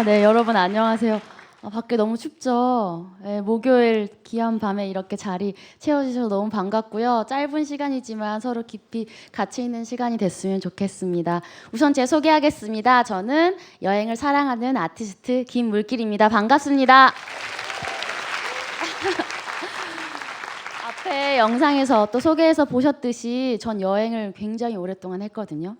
네, 여러분 안녕하세요. 밖에 너무 춥죠? 네, 목요일 귀한 밤에 이렇게 자리 채워주셔서 너무 반갑고요. 짧은 시간이지만 서로 깊이 같이 있는 시간이 됐으면 좋겠습니다. 우선 제 소개하겠습니다. 저는 여행을 사랑하는 아티스트 김물길입니다. 반갑습니다. 앞에 영상에서 또 소개해서 보셨듯이 전 여행을 굉장히 오랫동안 했거든요.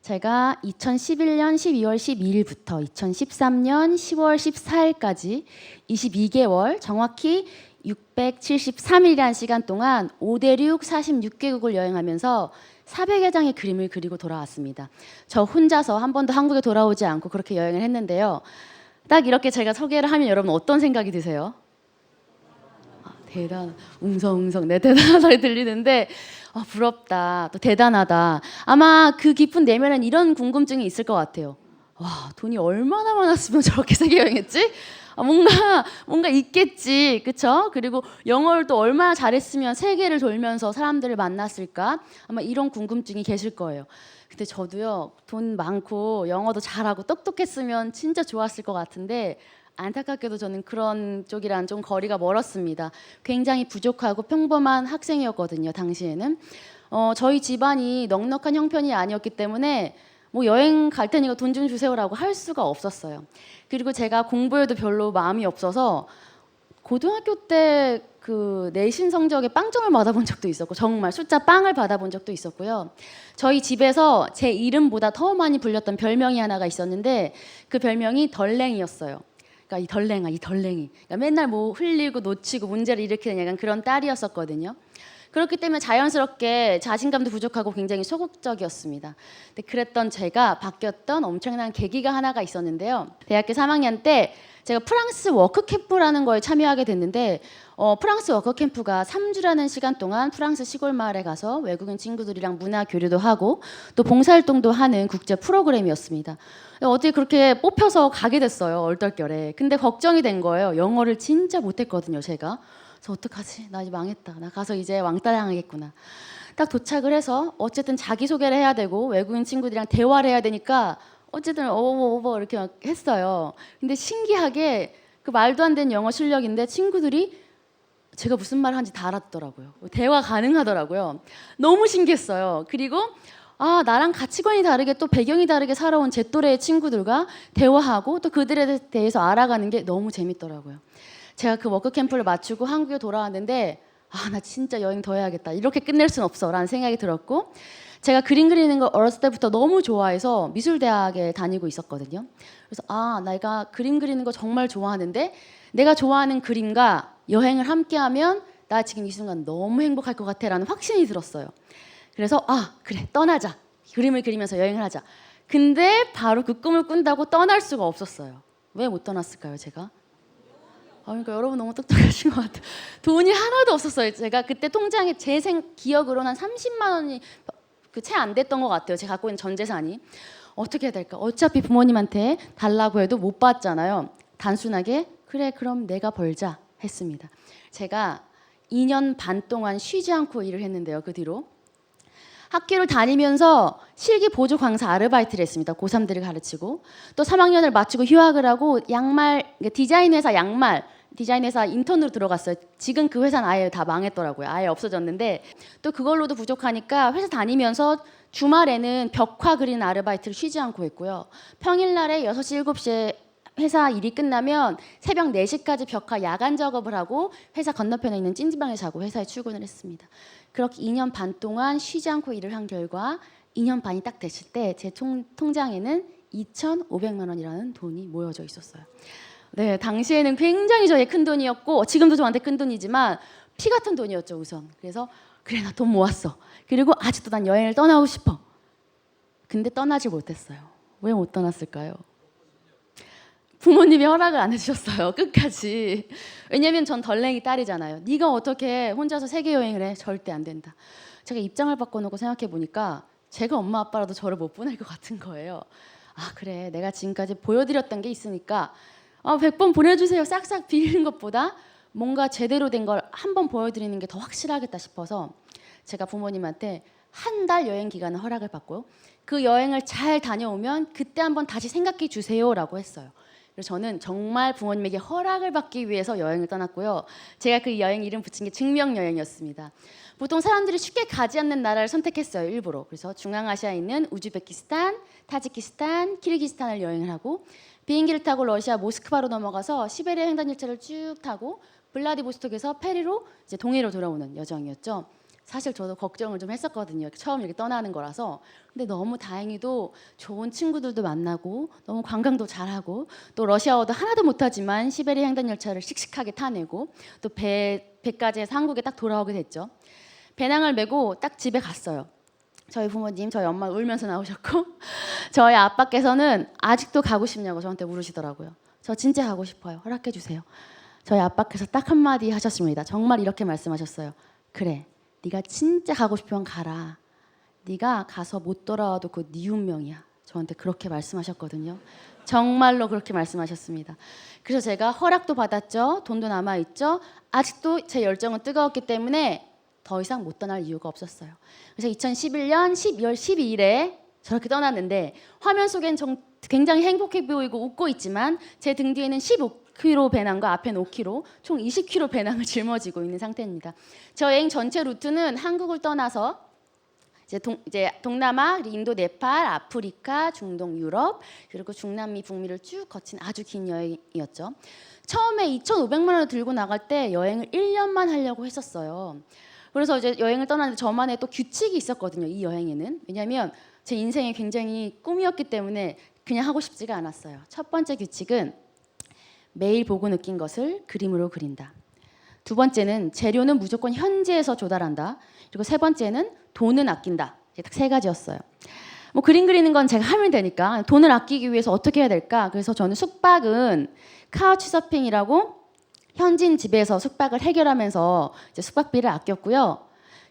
제가 2011년 12월 12일부터 2013년 10월 14일까지 22개월, 정확히 673일이라는 시간 동안 5대륙 46개국을 여행하면서 400여 장의 그림을 그리고 돌아왔습니다. 저 혼자서 한 번도 한국에 돌아오지 않고 그렇게 여행을 했는데요. 딱 이렇게 제가 소개를 하면 여러분 어떤 생각이 드세요? 대단, 웅성웅성 내 대단한 소리 들리는데 부럽다, 또 대단하다. 아마 그 깊은 내면엔 이런 궁금증이 있을 것 같아요. 와, 돈이 얼마나 많았으면 저렇게 세계 여행했지? 뭔가 있겠지, 그쵸? 그리고 영어를 또 얼마나 잘했으면 세계를 돌면서 사람들을 만났을까? 아마 이런 궁금증이 계실 거예요. 근데 저도요, 돈 많고 영어도 잘하고 똑똑했으면 진짜 좋았을 것 같은데 안타깝게도 저는 그런 쪽이랑 좀 거리가 멀었습니다. 굉장히 부족하고 평범한 학생이었거든요, 당시에는. 저희 집안이 넉넉한 형편이 아니었기 때문에 뭐 여행 갈 테니까 돈 좀 주세요라고 할 수가 없었어요. 그리고 제가 공부에도 별로 마음이 없어서 고등학교 때 그 내신 성적에 빵점을 받아본 적도 있었고, 정말 숫자 빵을 받아본 적도 있었고요. 저희 집에서 제 이름보다 더 많이 불렸던 별명이 하나가 있었는데 그 별명이 덜랭이였어요. 그러니까 이 덜랭이. 그러니까 맨날 뭐 흘리고 놓치고 문제를 일으키는 약간 그런 딸이었었거든요. 그렇기 때문에 자연스럽게 자신감도 부족하고 굉장히 소극적이었습니다. 근데 그랬던 제가 바뀌었던 엄청난 계기가 하나가 있었는데요. 대학교 3학년 때 제가 프랑스 워크캠프라는 거에 참여하게 됐는데 프랑스 워크캠프가 3주라는 시간 동안 프랑스 시골 마을에 가서 외국인 친구들이랑 문화 교류도 하고 또 봉사활동도 하는 국제 프로그램이었습니다. 어떻게 그렇게 뽑혀서 가게 됐어요, 얼떨결에. 근데 걱정이 된 거예요. 영어를 진짜 못했거든요, 제가. 그래서 어떡하지? 나 이제 망했다. 나 가서 이제 왕따 당하겠구나. 딱 도착을 해서 어쨌든 자기소개를 해야 되고 외국인 친구들이랑 대화를 해야 되니까 어쨌든 어버 이렇게 막 했어요. 근데 신기하게 그 말도 안 되는 영어 실력인데 친구들이 제가 무슨 말을 하는지 다 알았더라고요. 대화 가능하더라고요. 너무 신기했어요. 그리고 나랑 가치관이 다르게 또 배경이 다르게 살아온 제 또래의 친구들과 대화하고 또 그들에 대해서 알아가는 게 너무 재밌더라고요. 제가 그 워크캠프를 마치고 한국에 돌아왔는데 나 진짜 여행 더 해야겠다. 이렇게 끝낼 순 없어 라는 생각이 들었고, 제가 그림 그리는 걸 어렸을 때부터 너무 좋아해서 미술대학에 다니고 있었거든요. 그래서 내가 그림 그리는 거 정말 좋아하는데 내가 좋아하는 그림과 여행을 함께하면 나 지금 이 순간 너무 행복할 것 같아 라는 확신이 들었어요. 그래서 그래, 떠나자. 그림을 그리면서 여행을 하자. 근데 바로 그 꿈을 꾼다고 떠날 수가 없었어요. 왜 못 떠났을까요, 제가? 그러니까 여러분 너무 똑똑하신 것 같아요. 돈이 하나도 없었어요. 제가 그때 통장에 제 기억으로는 한 30만 원이 채 안 됐던 것 같아요. 제가 갖고 있는 전 재산이. 어떻게 해야 될까? 어차피 부모님한테 달라고 해도 못 받잖아요. 단순하게 그래, 그럼 내가 벌자 했습니다. 제가 2년 반 동안 쉬지 않고 일을 했는데요. 그 뒤로 학교를 다니면서 실기 보조 강사 아르바이트를 했습니다. 고3들을 가르치고 또 3학년을 마치고 휴학을 하고 디자인 회사 인턴으로 들어갔어요. 지금 그 회사는 아예 다 망했더라고요. 아예 없어졌는데 또 그걸로도 부족하니까 회사 다니면서 주말에는 벽화 그리는 아르바이트를 쉬지 않고 했고요. 평일날에 6시, 7시에 회사 일이 끝나면 새벽 4시까지 벽화 야간 작업을 하고 회사 건너편에 있는 찜질방에 자고 회사에 출근을 했습니다. 그렇게 2년 반 동안 쉬지 않고 일을 한 결과 2년 반이 딱 됐을 때 제 통장에는 2,500만 원이라는 돈이 모여져 있었어요. 네, 당시에는 굉장히 저의 큰 돈이었고 지금도 저한테 큰 돈이지만 피 같은 돈이었죠, 우선. 그래서 그래, 나 돈 모았어. 그리고 아직도 난 여행을 떠나고 싶어. 근데 떠나지 못했어요. 왜 못 떠났을까요? 부모님이 허락을 안 해주셨어요, 끝까지. 왜냐면 전 덜랭이 딸이잖아요. 네가 어떻게 혼자서 세계 여행을 해? 절대 안 된다. 제가 입장을 바꿔놓고 생각해 보니까 제가 엄마 아빠라도 저를 못 보낼 것 같은 거예요. 그래, 내가 지금까지 보여드렸던 게 있으니까 100번 보내주세요 싹싹 빌리는 것보다 뭔가 제대로 된 걸 한 번 보여드리는 게 더 확실하겠다 싶어서 제가 부모님한테 한 달 여행 기간을 허락을 받고요. 그 여행을 잘 다녀오면 그때 한번 다시 생각해 주세요라고 했어요. 그래서 저는 정말 부모님에게 허락을 받기 위해서 여행을 떠났고요. 제가 그 여행 이름 붙인 게 증명여행이었습니다. 보통 사람들이 쉽게 가지 않는 나라를 선택했어요, 일부러. 그래서 중앙아시아에 있는 우즈베키스탄, 타지키스탄, 키르기스탄을 여행을 하고 비행기를 타고 러시아 모스크바로 넘어가서 시베리아 횡단열차를 쭉 타고 블라디보스톡에서 페리로 이제 동해로 돌아오는 여정이었죠. 사실 저도 걱정을 좀 했었거든요. 처음 이렇게 떠나는 거라서. 근데 너무 다행히도 좋은 친구들도 만나고 너무 관광도 잘하고 또 러시아어도 하나도 못하지만 시베리아 횡단열차를 씩씩하게 타내고 또 배까지 해서 한국에 딱 돌아오게 됐죠. 배낭을 메고 딱 집에 갔어요. 저희 부모님, 저희 엄마 울면서 나오셨고 저희 아빠께서는 아직도 가고 싶냐고 저한테 물으시더라고요. 저 진짜 가고 싶어요. 허락해 주세요. 저희 아빠께서 딱 한마디 하셨습니다. 정말 이렇게 말씀하셨어요. 그래, 네가 진짜 가고 싶으면 가라. 네가 가서 못 돌아와도 그 네 운명이야. 저한테 그렇게 말씀하셨거든요. 정말로 그렇게 말씀하셨습니다. 그래서 제가 허락도 받았죠. 돈도 남아있죠. 아직도 제 열정은 뜨거웠기 때문에 더 이상 못 떠날 이유가 없었어요. 그래서 2011년 12월 12일에 저렇게 떠났는데 화면 속엔 굉장히 행복해 보이고 웃고 있지만 제 등 뒤에는 15kg 배낭과 앞에는 5kg, 총 20kg 배낭을 짊어지고 있는 상태입니다. 저 여행 전체 루트는 한국을 떠나서 이제 동남아, 인도, 네팔, 아프리카, 중동, 유럽 그리고 중남미, 북미를 쭉 거친 아주 긴 여행이었죠. 처음에 2,500만 원을 들고 나갈 때 여행을 1년만 하려고 했었어요. 그래서 이제 여행을 떠나는데 저만의 또 규칙이 있었거든요. 이 여행에는. 왜냐하면 제 인생이 굉장히 꿈이었기 때문에 그냥 하고 싶지가 않았어요. 첫 번째 규칙은 매일 보고 느낀 것을 그림으로 그린다. 두 번째는 재료는 무조건 현지에서 조달한다. 그리고 세 번째는 돈은 아낀다. 이게 딱 세 가지였어요. 뭐 그림 그리는 건 제가 하면 되니까 돈을 아끼기 위해서 어떻게 해야 될까? 그래서 저는 숙박은 카우치 서핑이라고 현지인 집에서 숙박을 해결하면서 이제 숙박비를 아꼈고요.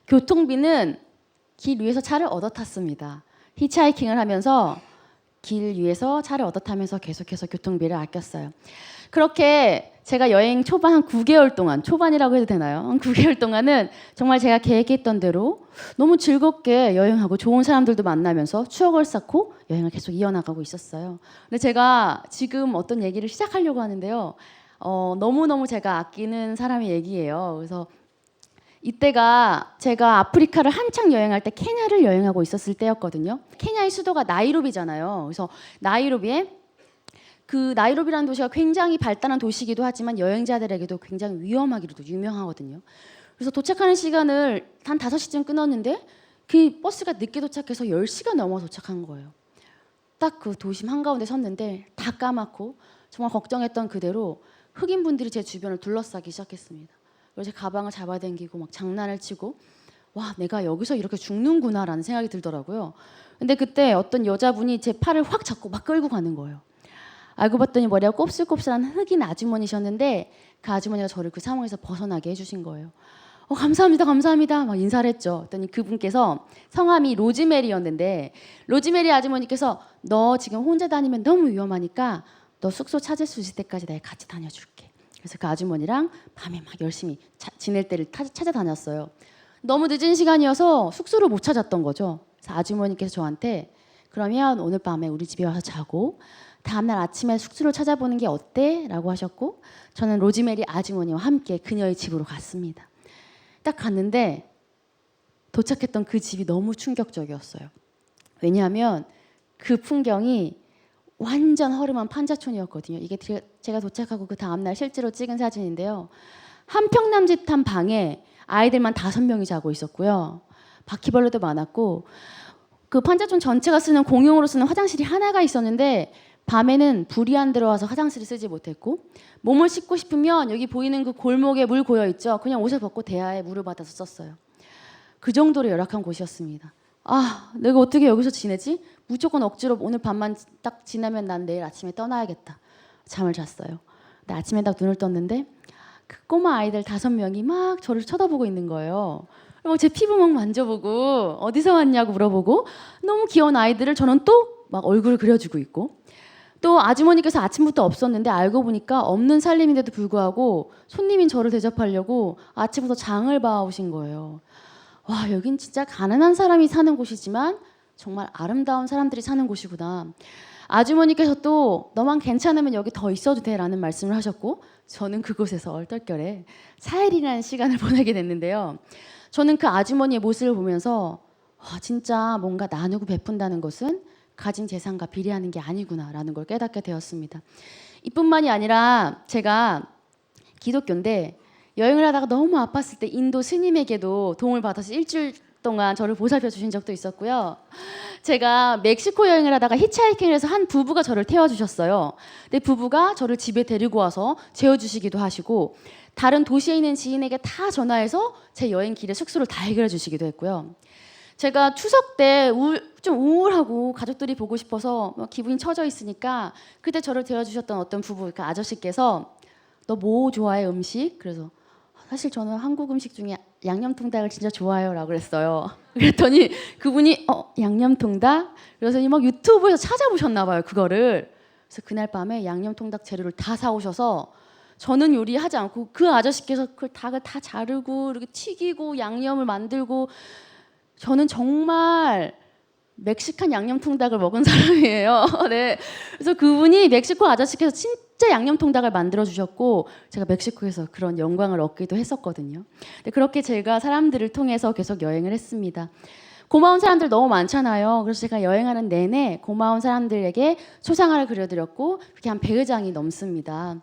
교통비는 길 위에서 차를 얻어 탔습니다. 히치하이킹을 하면서 길 위에서 차를 얻어 타면서 계속해서 교통비를 아꼈어요. 그렇게 제가 여행 초반 한 9개월 동안, 초반이라고 해도 되나요? 한 9개월 동안은 정말 제가 계획했던 대로 너무 즐겁게 여행하고 좋은 사람들도 만나면서 추억을 쌓고 여행을 계속 이어나가고 있었어요. 근데 제가 지금 어떤 얘기를 시작하려고 하는데요. 너무너무 제가 아끼는 사람의 얘기예요. 그래서 이때가 제가 아프리카를 한창 여행할 때 케냐를 여행하고 있었을 때였거든요. 케냐의 수도가 나이로비잖아요. 그래서 나이로비에 그 나이로비라는 도시가 굉장히 발달한 도시이기도 하지만 여행자들에게도 굉장히 위험하기로도 유명하거든요. 그래서 도착하는 시간을 한 5시쯤 끊었는데 그 버스가 늦게 도착해서 10시가 넘어 도착한 거예요. 딱 그 도심 한가운데 섰는데 다 까맣고 정말 걱정했던 그대로 흑인분들이 제 주변을 둘러싸기 시작했습니다. 그래서 제 가방을 잡아당기고 막 장난을 치고 와, 내가 여기서 이렇게 죽는구나라는 생각이 들더라고요. 근데 그때 어떤 여자분이 제 팔을 확 잡고 막 끌고 가는 거예요. 알고 봤더니 머리가 곱슬곱슬한 흑인 아주머니셨는데 그 아주머니가 저를 그 상황에서 벗어나게 해주신 거예요. 감사합니다, 감사합니다. 막 인사를 했죠. 그랬더니 그분께서 성함이 로즈메리였는데 로즈메리 아주머니께서 너 지금 혼자 다니면 너무 위험하니까 너 숙소 찾을 수 있을 때까지 내가 같이 다녀줄게. 그래서 그 아주머니랑 밤에 막 열심히 지낼 때를 찾아다녔어요. 너무 늦은 시간이어서 숙소를 못 찾았던 거죠. 그래서 아주머니께서 저한테 그러면 오늘 밤에 우리 집에 와서 자고 다음날 아침에 숙소를 찾아보는 게 어때? 라고 하셨고 저는 로즈메리 아주머니와 함께 그녀의 집으로 갔습니다. 딱 갔는데 도착했던 그 집이 너무 충격적이었어요. 왜냐하면 그 풍경이 완전 허름한 판자촌이었거든요. 이게 제가 도착하고 그 다음날 실제로 찍은 사진인데요. 한 평 남짓한 방에 아이들만 5명이 자고 있었고요. 바퀴벌레도 많았고 그 판자촌 전체가 쓰는 공용으로 쓰는 화장실이 하나가 있었는데 밤에는 불이 안 들어와서 화장실을 쓰지 못했고 몸을 씻고 싶으면 여기 보이는 그 골목에 물 고여 있죠. 그냥 옷을 벗고 대야에 물을 받아서 썼어요. 그 정도로 열악한 곳이었습니다. 아, 내가 어떻게 여기서 지내지? 무조건 억지로 오늘 밤만 딱 지나면 난 내일 아침에 떠나야겠다. 잠을 잤어요. 근데 아침에 딱 눈을 떴는데 그 꼬마 아이들 5명이 막 저를 쳐다보고 있는 거예요. 제 피부 막 만져보고 어디서 왔냐고 물어보고 너무 귀여운 아이들을 저는 또 막 얼굴을 그려주고 있고 또 아주머니께서 아침부터 없었는데 알고 보니까 없는 살림인데도 불구하고 손님인 저를 대접하려고 아침부터 장을 봐오신 거예요. 와, 여긴 진짜 가난한 사람이 사는 곳이지만 정말 아름다운 사람들이 사는 곳이구나. 아주머니께서 또 너만 괜찮으면 여기 더 있어도 돼라는 말씀을 하셨고 저는 그곳에서 얼떨결에 4일이라는 시간을 보내게 됐는데요. 저는 그 아주머니의 모습을 보면서 와, 진짜 뭔가 나누고 베푼다는 것은 가진 재산과 비례하는 게 아니구나라는 걸 깨닫게 되었습니다. 이뿐만이 아니라 제가 기독교인데 여행을 하다가 너무 아팠을 때 인도 스님에게도 도움을 받아서 일주일 동안 저를 보살펴 주신 적도 있었고요. 제가 멕시코 여행을 하다가 히치하이킹을 해서 한 부부가 저를 태워주셨어요. 근데 부부가 저를 집에 데리고 와서 재워주시기도 하시고 다른 도시에 있는 지인에게 다 전화해서 제 여행 길에 숙소를 다 해결해 주시기도 했고요. 제가 추석 때 좀 우울하고 가족들이 보고 싶어서 기분이 처져 있으니까 그때 저를 데워주셨던 어떤 부부, 그 아저씨께서 너 뭐 좋아해 음식? 그래서 사실 저는 한국 음식 중에 양념통닭을 진짜 좋아해요 라고 그랬어요. 그랬더니 그분이 양념통닭? 그래서 막 유튜브에서 찾아보셨나 봐요 그거를. 그래서 그날 밤에 양념통닭 재료를 다 사오셔서 저는 요리하지 않고 그 아저씨께서 그 닭을 다 자르고 이렇게 튀기고 양념을 만들고 저는 정말 멕시칸 양념통닭을 먹은 사람이에요. 네. 그래서 그분이 멕시코 아저씨께서 진짜 양념통닭을 만들어 주셨고 제가 멕시코에서 그런 영광을 얻기도 했었거든요. 근데 그렇게 제가 사람들을 통해서 계속 여행을 했습니다. 고마운 사람들 너무 많잖아요. 그래서 제가 여행하는 내내 고마운 사람들에게 초상화를 그려드렸고 그게 한 100여 장이 넘습니다.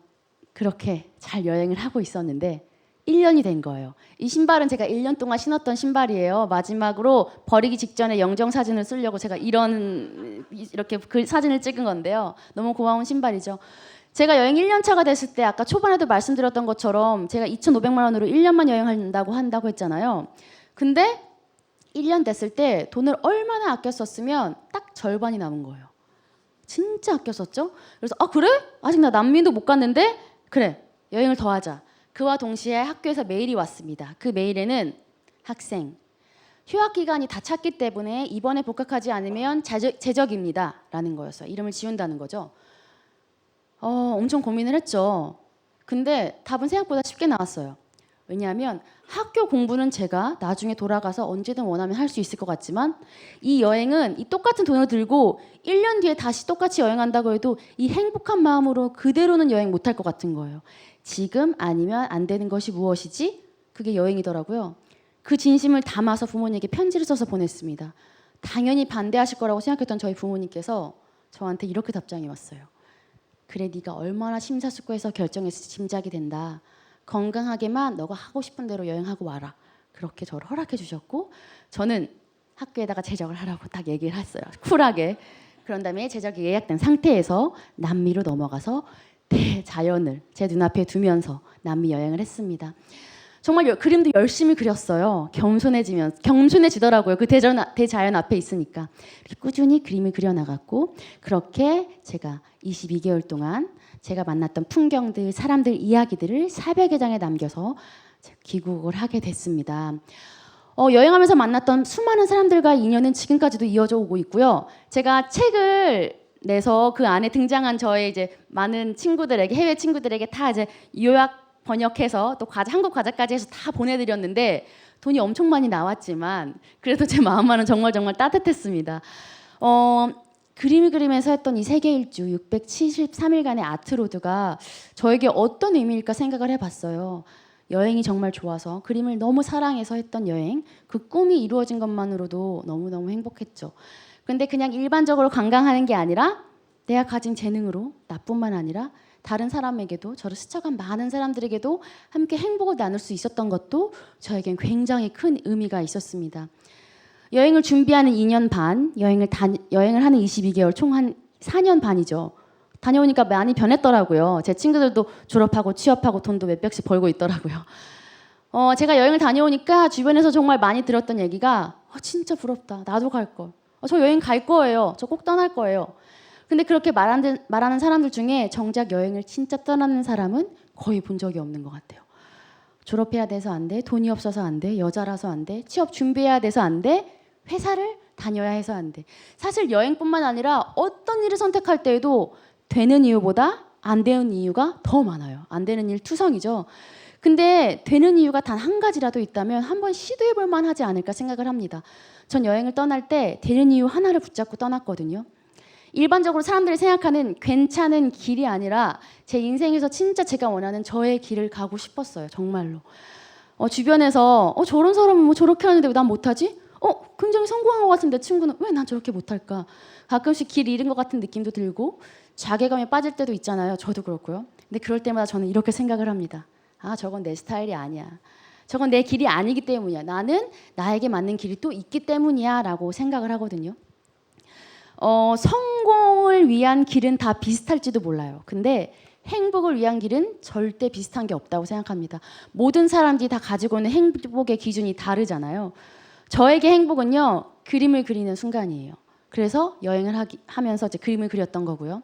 그렇게 잘 여행을 하고 있었는데 1년이 된 거예요. 이 신발은 제가 1년 동안 신었던 신발이에요. 마지막으로 버리기 직전에 영정 사진을 쓰려고 제가 이렇게 그 사진을 찍은 건데요. 너무 고마운 신발이죠. 제가 여행 1년 차가 됐을 때 아까 초반에도 말씀드렸던 것처럼 제가 2,500만 원으로 1년만 여행한다고 했잖아요. 근데 1년 됐을 때 돈을 얼마나 아껴 썼으면 딱 절반이 남은 거예요. 진짜 아껴 썼죠? 그래서 그래? 아직 나 남미도 못 갔는데? 그래, 여행을 더 하자. 그와 동시에 학교에서 메일이 왔습니다. 그 메일에는 학생, 휴학 기간이 다 찼기 때문에 이번에 복학하지 않으면 제적입니다. 라는 거였어요. 이름을 지운다는 거죠. 엄청 고민을 했죠. 근데 답은 생각보다 쉽게 나왔어요. 왜냐하면 학교 공부는 제가 나중에 돌아가서 언제든 원하면 할 수 있을 것 같지만 이 여행은 이 똑같은 돈을 들고 1년 뒤에 다시 똑같이 여행한다고 해도 이 행복한 마음으로 그대로는 여행 못할 것 같은 거예요. 지금 아니면 안 되는 것이 무엇이지? 그게 여행이더라고요. 그 진심을 담아서 부모님에게 편지를 써서 보냈습니다. 당연히 반대하실 거라고 생각했던 저희 부모님께서 저한테 이렇게 답장이 왔어요. 그래, 네가 얼마나 심사숙고해서 결정했을지 짐작이 된다. 건강하게만 너가 하고 싶은 대로 여행하고 와라. 그렇게 저를 허락해 주셨고 저는 학교에다가 제적을 하라고 딱 얘기를 했어요. 쿨하게. 그런 다음에 제적이 예약된 상태에서 남미로 넘어가서 대자연을 제 눈앞에 두면서 남미 여행을 했습니다. 정말 그림도 열심히 그렸어요. 겸손해지더라고요. 그 대자연 앞에 있으니까. 이렇게 꾸준히 그림을 그려나갔고 그렇게 제가 22개월 동안 제가 만났던 풍경들, 사람들 이야기들을 400여 장에 남겨서 귀국을 하게 됐습니다. 여행하면서 만났던 수많은 사람들과의 인연은 지금까지도 이어져 오고 있고요. 제가 책을 내서 그 안에 등장한 저의 이제 많은 친구들에게, 해외 친구들에게 다 이제 요약 번역해서 또 한국 과자까지 해서 다 보내드렸는데 돈이 엄청 많이 나왔지만 그래도 제 마음만은 정말 따뜻했습니다. 그림을 그리면서 했던 이 세계 일주 673일간의 아트로드가 저에게 어떤 의미일까 생각을 해봤어요. 여행이 정말 좋아서 그림을 너무 사랑해서 했던 여행, 그 꿈이 이루어진 것만으로도 너무너무 행복했죠. 근데 그냥 일반적으로 관광하는 게 아니라 내가 가진 재능으로 나뿐만 아니라 다른 사람에게도 저를 스쳐간 많은 사람들에게도 함께 행복을 나눌 수 있었던 것도 저에겐 굉장히 큰 의미가 있었습니다. 여행을 준비하는 2년 반, 여행을 하는 22개월, 총 한 4년 반이죠. 다녀오니까 많이 변했더라고요. 제 친구들도 졸업하고 취업하고 돈도 몇백씩 벌고 있더라고요. 제가 여행을 다녀오니까 주변에서 정말 많이 들었던 얘기가 진짜 부럽다. 나도 갈 걸. 저 여행 갈 거예요. 저 꼭 떠날 거예요. 근데 그렇게 말하는 사람들 중에 정작 여행을 진짜 떠나는 사람은 거의 본 적이 없는 것 같아요. 졸업해야 돼서 안 돼, 돈이 없어서 안 돼, 여자라서 안 돼, 취업 준비해야 돼서 안 돼, 회사를 다녀야 해서 안 돼. 사실 여행뿐만 아니라 어떤 일을 선택할 때에도 되는 이유보다 안 되는 이유가 더 많아요. 안 되는 일 투성이죠. 근데 되는 이유가 단 한 가지라도 있다면 한번 시도해볼 만하지 않을까 생각을 합니다. 전 여행을 떠날 때 되는 이유 하나를 붙잡고 떠났거든요. 일반적으로 사람들이 생각하는 괜찮은 길이 아니라 제 인생에서 진짜 제가 원하는 저의 길을 가고 싶었어요. 정말로. 주변에서 저런 사람은 뭐 저렇게 하는데 왜 난 못하지? 굉장히 성공한 것 같은데 친구는 왜 난 저렇게 못할까? 가끔씩 길 잃은 것 같은 느낌도 들고 자괴감에 빠질 때도 있잖아요. 저도 그렇고요. 근데 그럴 때마다 저는 이렇게 생각을 합니다. 아, 저건 내 스타일이 아니야. 저건 내 길이 아니기 때문이야. 나는 나에게 맞는 길이 또 있기 때문이야 라고 생각을 하거든요. 성공을 위한 길은 다 비슷할지도 몰라요. 근데 행복을 위한 길은 절대 비슷한 게 없다고 생각합니다. 모든 사람들이 다 가지고 있는 행복의 기준이 다르잖아요. 저에게 행복은요, 그림을 그리는 순간이에요. 그래서 여행을 하면서 이제 그림을 그렸던 거고요.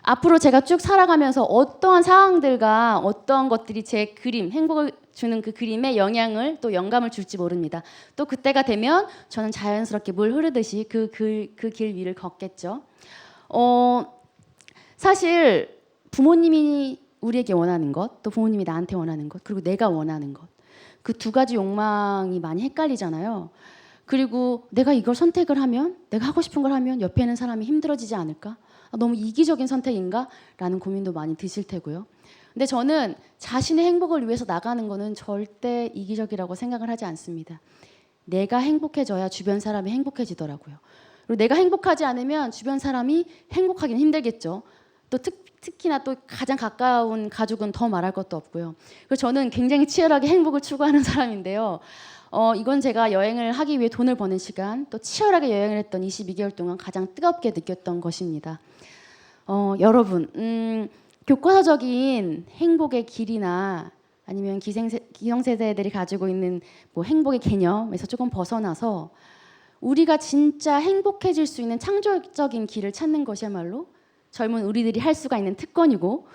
앞으로 제가 쭉 살아가면서 어떠한 상황들과 어떠한 것들이 제 그림, 행복을 주는 그 그림에 영향을 또 영감을 줄지 모릅니다. 또 그때가 되면 저는 자연스럽게 물 흐르듯이 그 길 위를 걷겠죠. 사실 부모님이 우리에게 원하는 것, 또 부모님이 나한테 원하는 것, 그리고 내가 원하는 것, 그 두 가지 욕망이 많이 헷갈리잖아요. 그리고 내가 이걸 선택을 하면, 내가 하고 싶은 걸 하면 옆에 있는 사람이 힘들어지지 않을까? 너무 이기적인 선택인가? 라는 고민도 많이 드실 테고요. 근데 저는 자신의 행복을 위해서 나가는 거는 절대 이기적이라고 생각을 하지 않습니다. 내가 행복해져야 주변 사람이 행복해지더라고요. 그리고 내가 행복하지 않으면 주변 사람이 행복하기는 힘들겠죠. 또 특히나 또 가장 가까운 가족은 더 말할 것도 없고요. 그래서 저는 굉장히 치열하게 행복을 추구하는 사람인데요. 이건 제가 여행을 하기 위해 돈을 버는 시간, 또 치열하게 여행을 했던 22개월 동안 가장 뜨겁게 느꼈던 것입니다. 여러분, 교과서적인 행복의 길이나 아니면 기성세대들이 가지고 있는 뭐 행복의 개념에서 조금 벗어나서 우리가 진짜 행복해질 수 있는 창조적인 길을 찾는 것이야말로 젊은 우리들이 할 수가 있는 특권이고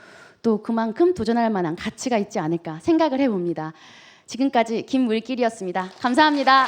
또 그만큼 도전할 만한 가치가 있지 않을까 생각을 해봅니다. 지금까지 김물길이었습니다. 감사합니다.